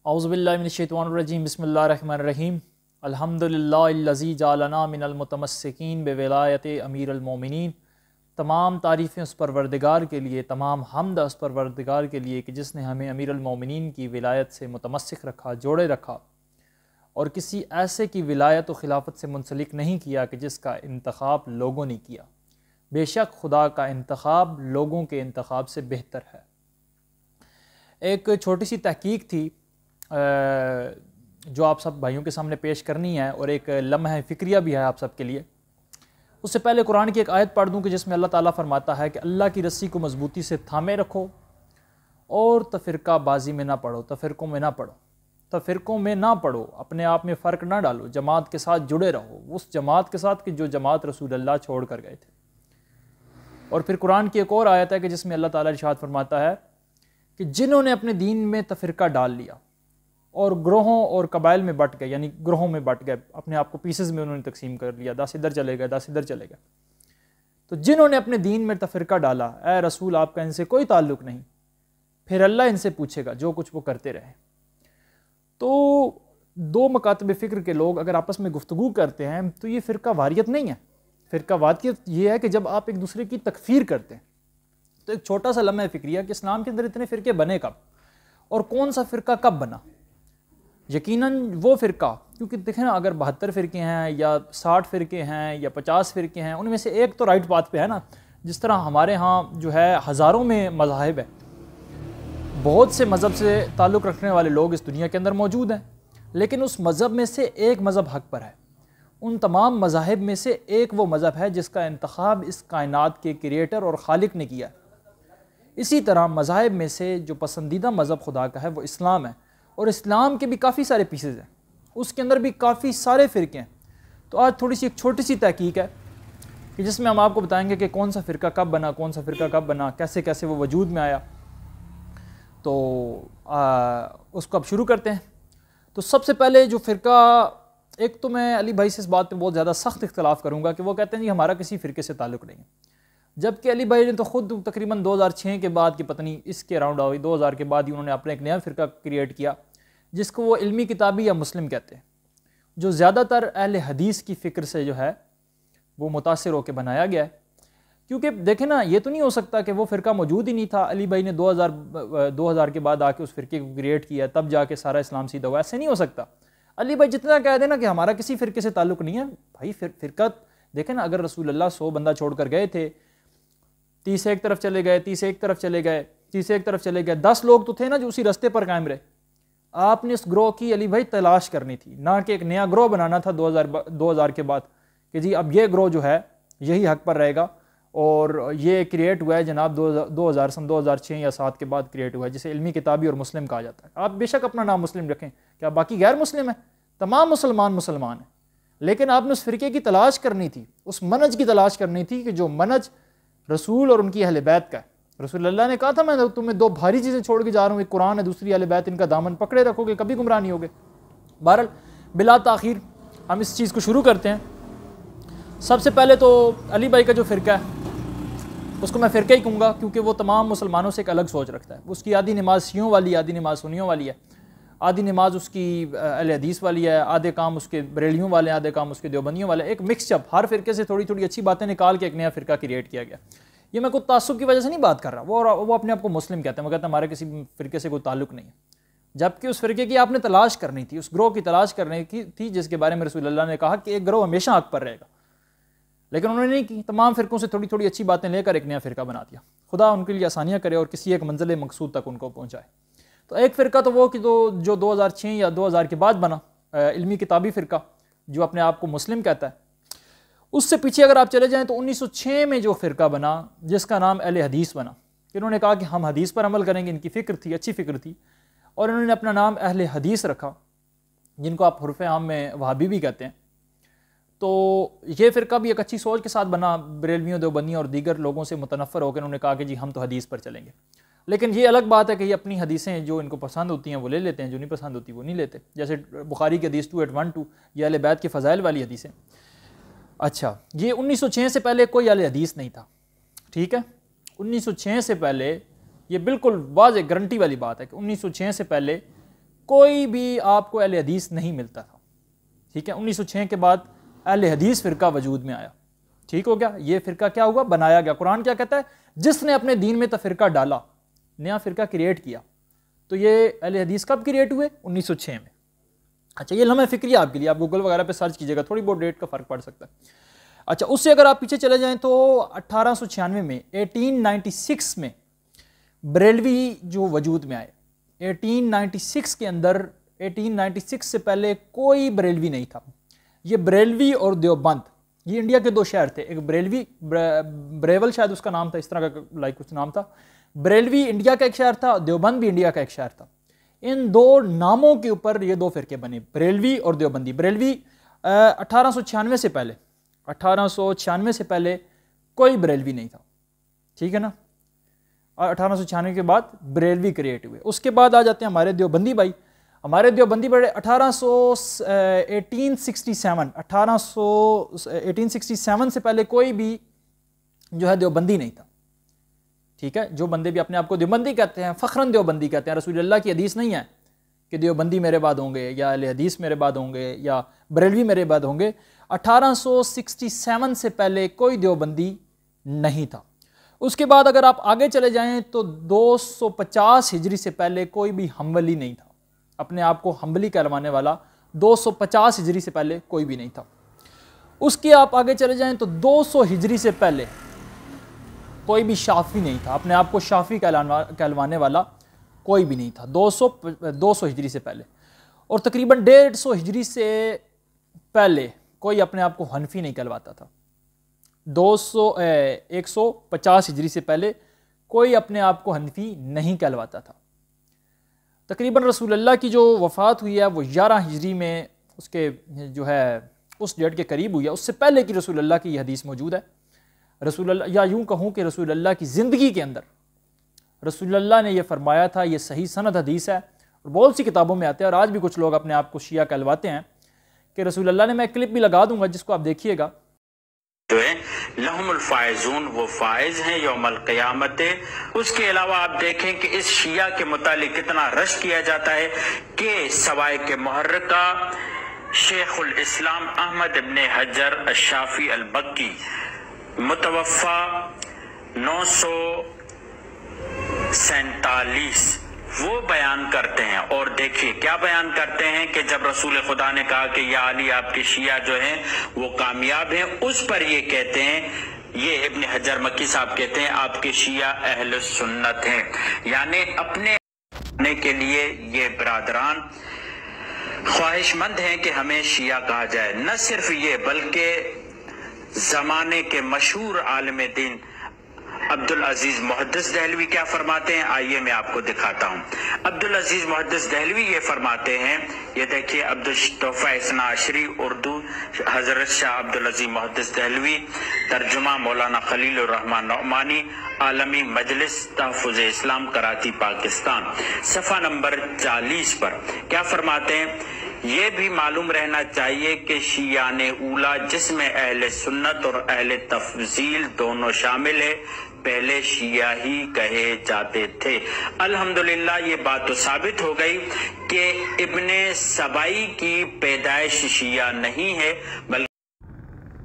اعوذ باللہ من الشیطان الرجیم بسم اللہ الرحمن الرحیم الحمدللہ الذی جعلنا من المتمسکین بولایت امیر المومنین۔ تمام تعریفیں اس پروردگار کے لیے، تمام حمد اس پروردگار کے لیے کہ جس نے ہمیں امیر المومنین کی ولایت سے متمسک رکھا، جوڑے رکھا، اور کسی ایسے کی ولایت و خلافت سے منسلک نہیں کیا کہ جس کا انتخاب لوگوں نے کیا۔ بے شک خدا کا انتخاب لوگوں کے انتخاب سے بہتر ہے۔ ایک چھوٹی سی تحقیق تھی جو آپ سب بھائیوں کے سامنے پیش کرنی ہے، اور ایک لمحہ فکریہ بھی ہے آپ سب کے لیے۔ اس سے پہلے قرآن کی ایک آیت پڑھ دوں کہ جس میں اللہ تعالیٰ فرماتا ہے کہ اللہ کی رسی کو مضبوطی سے تھامے رکھو اور تفرقہ بازی میں نہ پڑو، تفرقوں میں نہ پڑو، اپنے آپ میں فرق نہ ڈالو، جماعت کے ساتھ جڑے رہو، اس جماعت کے ساتھ کہ جو جماعت رسول اللہ چھوڑ کر گئے تھے۔ اور پھر قرآن کی ایک اور آیت ہے کہ جس میں اللہ تعالیٰ ارشاد فرماتا ہے کہ جنہوں نے اپنے دین میں تفرقہ ڈال لیا اور گروہوں اور قبائل میں بٹ گئے، یعنی گروہوں میں بٹ گئے، اپنے آپ کو پیسز میں انہوں نے تقسیم کر لیا، 10 ادھر چلے گئے، 10 ادھر چلے گئے، تو جنہوں نے اپنے دین میں تفرقہ ڈالا، اے رسول آپ کا ان سے کوئی تعلق نہیں، پھر اللہ ان سے پوچھے گا جو کچھ وہ کرتے رہے۔ تو دو مکاتب فکر کے لوگ اگر آپس میں گفتگو کرتے ہیں تو یہ فرقہ واریت نہیں ہے۔ فرقہ واریت یہ ہے کہ جب آپ ایک دوسرے کی تکفیر کرتے ہیں۔ تو ایک چھوٹا سا لمحہ فکریہ کہ اسلام کے اندر اتنے فرقے بنے کب اور کون سا فرقہ کب بنا؟ یقیناً وہ فرقہ، کیونکہ دیکھیں نا، اگر 72 فرقے ہیں یا 60 فرقے ہیں یا 50 فرقے ہیں، ان میں سے ایک تو رائٹ پاتھ پہ ہے نا۔ جس طرح ہمارے ہاں جو ہے ہزاروں میں مذاہب ہیں، بہت سے مذہب سے تعلق رکھنے والے لوگ اس دنیا کے اندر موجود ہیں، لیکن اس مذہب میں سے ایک مذہب حق پر ہے۔ ان تمام مذاہب میں سے ایک وہ مذہب ہے جس کا انتخاب اس کائنات کے کریٹر اور خالق نے کیا ہے۔ اسی طرح مذاہب میں سے جو پسندیدہ مذہب خدا کا ہے وہ اسلام ہے، اور اسلام کے بھی کافی سارے پیسز ہیں، اس کے اندر بھی کافی سارے فرقے ہیں۔ تو آج تھوڑی سی ایک چھوٹی سی تحقیق ہے کہ جس میں ہم آپ کو بتائیں گے کہ کون سا فرقہ کب بنا، کون سا فرقہ کب بنا، کیسے کیسے وہ وجود میں آیا۔ تو اس کو اب شروع کرتے ہیں۔ تو سب سے پہلے جو فرقہ، ایک تو میں علی بھائی سے اس بات پہ بہت زیادہ سخت اختلاف کروں گا کہ وہ کہتے ہیں جی ہمارا کسی فرقے سے تعلق نہیں ہے، جبکہ علی بھائی نے تو خود تقریباً 2006 کے بعد کی پتہ نہیں اس کے اراؤنڈ آئی 2000 کے بعد ہی انہوں نے اپنا ایک نیا فرقہ کریٹ کیا جس کو وہ علمی کتابی یا مسلم کہتے ہیں، جو زیادہ تر اہل حدیث کی فکر سے جو ہے وہ متاثر ہو کے بنایا گیا ہے۔ کیونکہ دیکھیں نا، یہ تو نہیں ہو سکتا کہ وہ فرقہ موجود ہی نہیں تھا، علی بھائی نے 2000 کے بعد آ کے اس فرقے کو کریٹ کیا تب جا کے سارا اسلام سیدھا ہوا، ایسے نہیں ہو سکتا۔ علی بھائی جتنا کہہ دینا کہ ہمارا کسی فرقے سے تعلق نہیں ہے، بھائی فرقہ دیکھیں نا، اگر رسول اللہ 100 بندہ چھوڑ کر گئے تھے، 30 ایک طرف چلے گئے، 30 ایک طرف چلے گئے، 30 ایک طرف چلے گئے، 10 لوگ تو تھے نا جو اسی رستے پر قائم رہے۔ آپ نے اس گروہ کی علی بھائی تلاش کرنی تھی، نہ کہ ایک نیا گروہ بنانا تھا 2000 کے بعد کہ جی اب یہ گروہ جو ہے یہی حق پر رہے گا، اور یہ کریٹ ہوا ہے جناب 2006 یا 7 کے بعد کریٹ ہوا ہے، جسے علمی کتابی اور مسلم کہا جاتا ہے۔ آپ بے شک اپنا نام مسلم رکھیں، کیا باقی غیر مسلم ہیں؟ تمام مسلمان ہیں، لیکن آپ نے اس فرقے کی تلاش کرنی تھی، اس منہج کی تلاش کرنی تھی کہ جو منہج رسول اور ان کی اہل بیت کا ہے۔ رسول اللہ نے کہا تھا میں تمہیں 2 بھاری چیزیں چھوڑ کے جا رہا ہوں، ایک قرآن ہے، دوسری اہل بیت، ان کا دامن پکڑے رکھو گے کبھی گمراہ نہیں ہوگے۔ بہرحال بلا تاخیر ہم اس چیز کو شروع کرتے ہیں۔ سب سے پہلے تو علی بھائی کا جو فرقہ ہے اس کو میں فرقہ ہی کہوں گا، کیونکہ وہ تمام مسلمانوں سے ایک الگ سوچ رکھتا ہے۔ اس کی آدھی نماز شیعوں والی ہے، آدھی نماز سنیوں والی ہے، آدھی نماز اس کی اہل حدیث والی ہے، آدھے کام اس کے بریلیوں والے ہیں، آدھے کام اس کے دیوبندیوں والے ہیں، ایک مکس اپ، ہر فرقے سے تھوڑی تھوڑی اچھی باتیں نکال کے ایک نیا فرقہ کریٹ کیا گیا۔ یہ میں کوئی تعصب کی وجہ سے نہیں بات کر رہا، وہ اپنے آپ کو مسلم کہتے ہیں، وہ کہتے ہیں ہمارے کسی فرقے سے کوئی تعلق نہیں ہے، جبکہ اس فرقے کی آپ نے تلاش کرنی تھی، اس گروہ کی تلاش کرنی تھی جس کے بارے میں رسول اللہ نے کہا کہ ایک گروہ ہمیشہ حق پر رہے گا، لیکن انہوں نے نہیں کی، تمام فرقوں سے تھوڑی تھوڑی اچھی باتیں لے کر ایک نیا فرقہ بنا دیا۔ خدا ان کے لیے آسانیاں کرے اور کسی ایک منزل مقصود تک ان کو پہنچائے۔ تو ایک فرقہ تو وہ کہ جو 2006 یا 2000 کے بعد بنا، علمی کتابی فرقہ جو اپنے آپ کو مسلم کہتا ہے۔ اس سے پیچھے اگر آپ چلے جائیں تو 1906 میں جو فرقہ بنا جس کا نام اہل حدیث بنا، انہوں نے کہا کہ ہم حدیث پر عمل کریں گے، ان کی فکر تھی، اچھی فکر تھی، اور انہوں نے اپنا نام اہل حدیث رکھا، جن کو آپ حرف عام میں وہابی بھی کہتے ہیں۔ تو یہ فرقہ بھی ایک اچھی سوچ کے ساتھ بنا، بریلویوں، دیوبندیوں اور دیگر لوگوں سے متنفر ہو کے انہوں نے کہا کہ جی ہم تو حدیث پر چلیں گے۔ لیکن یہ الگ بات ہے کہ یہ اپنی حدیثیں جو ان کو پسند ہوتی ہیں وہ لے لیتے ہیں، جو نہیں پسند ہوتی وہ نہیں لیتے، جیسے بخاری کی حدیث 2812 یہ اہل بیت کی فضائل والی حدیثیں۔ اچھا، یہ 1906 سے پہلے کوئی اہل حدیث نہیں تھا، ٹھیک ہے؟ 1906 سے پہلے یہ بالکل واضح گارنٹی والی بات ہے کہ 1906 سے پہلے کوئی بھی آپ کو اہل حدیث نہیں ملتا تھا، ٹھیک ہے۔ 1906 کے بعد اہل حدیث فرقہ وجود میں آیا، ٹھیک ہو گیا۔ یہ فرقہ کیا ہوا؟ بنایا گیا۔ قرآن کیا کہتا ہے؟ جس نے اپنے دین میں تفرقہ ڈالا، نیا فرقہ کریٹ کیا۔ تو یہ اہل حدیث کب کریٹ ہوئے؟ 1906 میں۔ اچھا، یہ لمحہ فکری آپ کے لیے، آپ گوگل وغیرہ پہ سرچ کیجیے گا، تھوڑی بہت ڈیٹ کا فرق پڑ سکتا ہے۔ اچھا، اس سے اگر آپ پیچھے چلے جائیں تو 1896 میں 1896 میں بریلوی جو وجود میں آئے، 1896 کے اندر، 1896 سے پہلے کوئی بریلوی نہیں تھا۔ یہ بریلوی اور دیوبند، یہ انڈیا کے دو شہر تھے، ایک بریلوی، بریول شاید اس کا نام تھا، اس طرح کا لائک کچھ نام تھا۔ بریلوی انڈیا کا ایک شہر تھا، دیوبند بھی انڈیا کا ایک شہر تھا۔ ان دو ناموں کے اوپر یہ دو فرقے بنے، بریلوی اور دیوبندی۔ بریلوی 1896 سے پہلے، 1896 سے پہلے کوئی بریلوی نہیں تھا، ٹھیک ہے نا۔ اور 1896 کے بعد بریلوی کریٹ ہوئے۔ اس کے بعد آ جاتے ہیں ہمارے دیوبندی بھائی۔ ہمارے دیوبندی بڑے 1867 سے پہلے کوئی بھی جو ہے دیوبندی نہیں تھا، ٹھیک ہے۔ جو بندے بھی اپنے آپ کو دیوبندی کہتے ہیں، فخراً دیوبندی کہتے ہیں، رسول اللہ کی حدیث نہیں ہے کہ دیوبندی میرے بعد ہوں گے یا اہل حدیث میرے بعد ہوں گے یا بریلوی میرے بعد ہوں گے۔ 1867 سے پہلے کوئی دیوبندی نہیں تھا۔ اس کے بعد اگر آپ آگے چلے جائیں تو 250 ہجری سے پہلے کوئی بھی حنبلی نہیں تھا، اپنے آپ کو حنبلی کہلوانے والا 250 ہجری سے پہلے کوئی بھی نہیں تھا۔ اس کے آپ آگے چلے جائیں تو 200 ہجری سے پہلے کوئی بھی شافعی نہیں تھا، اپنے آپ کو شافعی کہلوانے والا کوئی بھی نہیں تھا 200 ہجری سے پہلے۔ اور تقریباً 150 ہجری سے پہلے کوئی اپنے آپ کو حنفی نہیں کہلواتا تھا۔ 150 ہجری سے پہلے کوئی اپنے آپ کو حنفی نہیں کہلواتا تھا۔ تقریباً رسول اللہ کی جو وفات ہوئی ہے وہ 11 ہجری میں، اس کے جو ہے اس ڈیٹ کے قریب ہوئی ہے۔ اس سے پہلے کی رسول اللہ کی یہ حدیث موجود ہے۔ رسول اللہ، یا یوں کہوں کہ رسول اللہ کی زندگی کے اندر رسول اللہ نے یہ فرمایا تھا، یہ صحیح سند حدیث ہے اور بہت سی کتابوں میں آتے ہیں، اور آج بھی کچھ لوگ اپنے آپ کو شیعہ کہلواتے ہیں کہ رسول اللہ نے، میں کلپ بھی لگا دوں گا جس کو آپ دیکھیے گا، جو ہے لہم الفائزون، وہ فائز ہیں یوم القیامت۔ اس کے علاوہ آپ دیکھیں کہ اس شیعہ کے متعلق کتنا رش کیا جاتا ہے کہ سوائے کے محرکہ شیخ الاسلام احمد ابن حجر الشافعی البکی متوفہ 947 وہ بیان کرتے ہیں، اور دیکھیے کیا بیان کرتے ہیں کہ جب رسول خدا نے کہا کہ یا علی آپ کے شیعہ جو ہیں وہ کامیاب ہیں، اس پر یہ کہتے ہیں، یہ ابن حجر مکی صاحب کہتے ہیں آپ کے شیعہ اہل سنت ہیں، یعنی اپنے کے لیے یہ برادران خواہش مند ہیں کہ ہمیں شیعہ کہا جائے۔ نہ صرف یہ بلکہ زمانے کے مشہور عالم دین عبدالعزیز محدث دہلوی کیا فرماتے ہیں، آئیے میں آپ کو دکھاتا ہوں۔ عبدالعزیز محدث دہلوی یہ فرماتے ہیں، یہ دیکھیے عبدالتحفہ اثنا عشری اردو، حضرت شاہ عبدالعزیز محدث دہلوی، ترجمہ مولانا خلیل الرحمن نعمانی، عالمی مجلس تحفظ اسلام کراچی پاکستان، صفحہ نمبر 40 پر کیا فرماتے ہیں، یہ بھی معلوم رہنا چاہیے کہ شیعان اولا جس میں اہل سنت اور اہل تفضیل دونوں شامل ہے پہلے شیعہ ہی کہے جاتے تھے۔ الحمدللہ یہ بات تو ثابت ہو گئی کہ ابن سبائی کی پیدائش شیعہ نہیں ہے بلکہ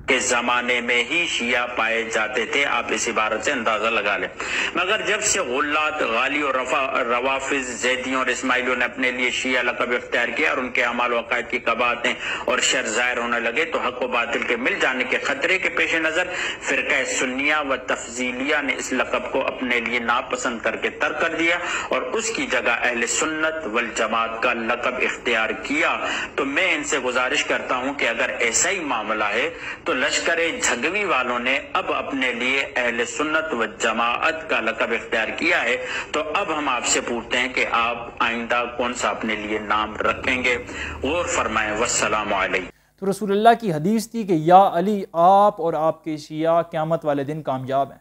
کے زمانے میں ہی شیعہ پائے جاتے تھے، آپ اس عبارت سے اندازہ لگا لیں۔ مگر جب سے غلات، غالی اور روافظ، زیدیوں اور اسماعیلیوں نے اپنے لیے شیعہ لقب اختیار کیا اور ان کے اعمال و عقائد کی قباحتیں اور شر ظاہر ہونے لگے تو حق و باطل کے مل جانے کے خطرے کے پیش نظر فرقہ سنیہ و تفضیلیہ نے اس لقب کو اپنے لیے ناپسند کر کے ترک کر دیا اور اس کی جگہ اہل سنت والجماعت کا لقب اختیار کیا۔ تو میں ان سے گزارش کرتا ہوں کہ اگر ایسا ہی معاملہ ہے تو لشکر جھگوی والوں نے اب اپنے لیے اہل سنت و جماعت کا لقب اختیار کیا ہے، تو اب ہم آپ سے پوچھتے ہیں کہ آپ آئندہ کون سا اپنے لیے نام رکھیں گے؟ غور فرمائیں۔ والسلام علیکم۔ تو رسول اللہ کی حدیث تھی کہ یا علی آپ اور آپ کے شیعہ قیامت والے دن کامیاب ہیں،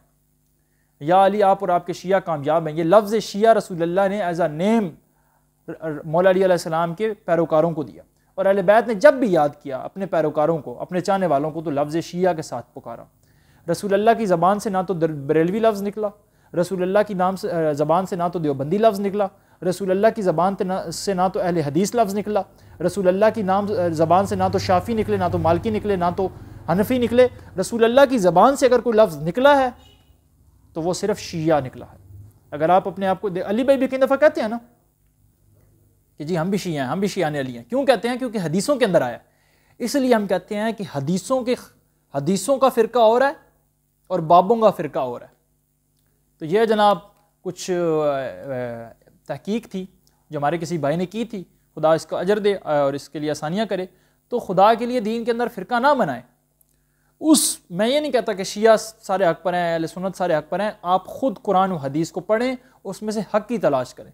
یا علی آپ اور آپ کے شیعہ کامیاب ہیں۔ یہ لفظ شیعہ رسول اللہ نے ایز اے نیم مولا علی علیہ السلام کے پیروکاروں کو دیا، اور اہل بیت نے جب بھی یاد کیا اپنے پیروکاروں کو، اپنے چاہنے والوں کو، تو لفظ شیعہ کے ساتھ پکارا۔ رسول اللہ کی زبان سے نہ تو بریلوی لفظ نکلا، رسول اللہ کی زبان سے نہ تو دیوبندی لفظ نکلا، رسول اللہ کی زبان سے نہ تو اہل حدیث لفظ نکلا، رسول اللہ کی زبان سے نہ تو شافی نکلے، نہ تو مالکی نکلے، نہ تو حنفی نکلے، رسول اللہ کی زبان سے اگر کوئی لفظ نکلا ہے تو وہ صرف شیعہ نکلا ہے۔ اگر آپ اپنے آپ کو علی بھائی بھی کئی دفعہ کہتے ہیں نا کہ جی ہم بھی شیعہ ہیں، ہم بھی شیعان علی ہیں، کیوں کہتے ہیں؟ کیونکہ حدیثوں کے اندر آیا ہے۔ اس لیے ہم کہتے ہیں کہ حدیثوں کا فرقہ اور ہے اور بابوں کا فرقہ اور ہے۔ تو یہ جناب کچھ تحقیق تھی جو ہمارے کسی بھائی نے کی تھی، خدا اس کا اجر دے اور اس کے لیے آسانیاں کرے۔ تو خدا کے لیے دین کے اندر فرقہ نہ بنائیں۔ میں یہ نہیں کہتا کہ شیعہ سارے حق پر ہیں، اہل سنت سارے حق پر ہیں، آپ خود قرآن و حدیث کو پڑھیں، اس میں سے حق کی تلاش کریں،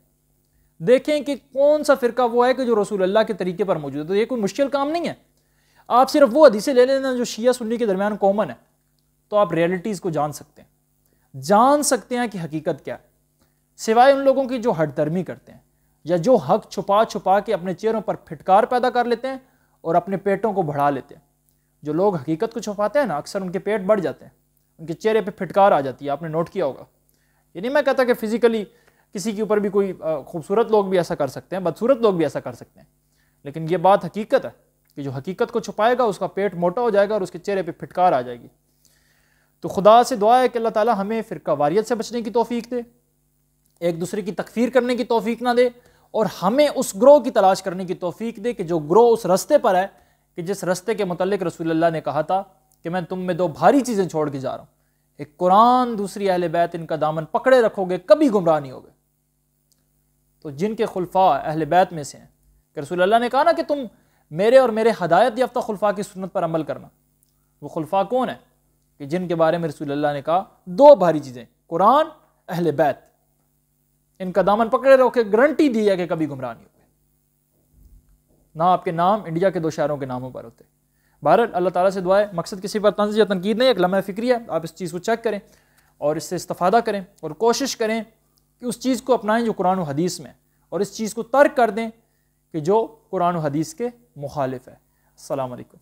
دیکھیں کہ کون سا فرقہ وہ ہے کہ جو رسول اللہ کے طریقے پر موجود ہے۔ تو یہ کوئی مشکل کام نہیں ہے، آپ صرف وہ حدیثیں لے لینا جو شیعہ سنی کے درمیان کامن ہے، تو آپ ریئلٹیز کو جان سکتے ہیں کہ حقیقت کیا ہے، سوائے ان لوگوں کی جو ہٹ درمی کرتے ہیں یا جو حق چھپا کے اپنے چہروں پر پھٹکار پیدا کر لیتے ہیں اور اپنے پیٹوں کو بڑھا لیتے ہیں۔ جو لوگ حقیقت کو چھپاتے ہیں نا، اکثر ان کے پیٹ بڑھ جاتے ہیں، ان کے چہرے پہ پھٹکار آ جاتی ہے، آپ نے نوٹ کیا ہوگا۔ یہ نہیں میں کہتا کہ فزیکلی کسی کے اوپر بھی کوئی خوبصورت لوگ بھی ایسا کر سکتے ہیں، بدصورت لوگ بھی ایسا کر سکتے ہیں، لیکن یہ بات حقیقت ہے کہ جو حقیقت کو چھپائے گا اس کا پیٹ موٹا ہو جائے گا اور اس کے چہرے پہ پھٹکار آ جائے گی۔ تو خدا سے دعا ہے کہ اللہ تعالیٰ ہمیں فرقہ واریت سے بچنے کی توفیق دے، ایک دوسرے کی تکفیر کرنے کی توفیق نہ دے، اور ہمیں اس گروہ کی تلاش کرنے کی توفیق دے کہ جو گروہ اس رستے پر ہے کہ جس رستے کے متعلق رسول اللہ نے کہا تھا کہ میں تم میں 2 بھاری چیزیں چھوڑ کے جا رہا ہوں، ایک قرآن، دوسری اہل بیت، ان کا دامن پکڑے رکھو گے کبھی گمراہ نہیں ہوگے۔ تو جن کے خلفاء اہل بیت میں سے ہیں کہ رسول اللہ نے کہا نا کہ تم میرے اور میرے ہدایت یافتہ خلفاء کی سنت پر عمل کرنا، وہ خلفاء کون ہیں کہ جن کے بارے میں رسول اللہ نے کہا 2 بھاری چیزیں، قرآن، اہل بیت، ان کا دامن پکڑے رہو کہ گارنٹی دی ہے کہ کبھی گمراہ نہیں ہوگے۔ نہ آپ کے نام انڈیا کے 2 شہروں کے ناموں پر ہوتے۔ بہرحال اللہ تعالیٰ سے دعا ہے، مقصد کسی پر طنز یا تنقید نہیں، ایک لمحہ فکری ہے، آپ اس چیز کو چیک کریں اور اس سے استفادہ کریں اور کوشش کریں کہ اس چیز کو اپنائیں جو قرآن و حدیث میں، اور اس چیز کو ترک کر دیں کہ جو قرآن و حدیث کے مخالف ہے۔ السلام علیکم۔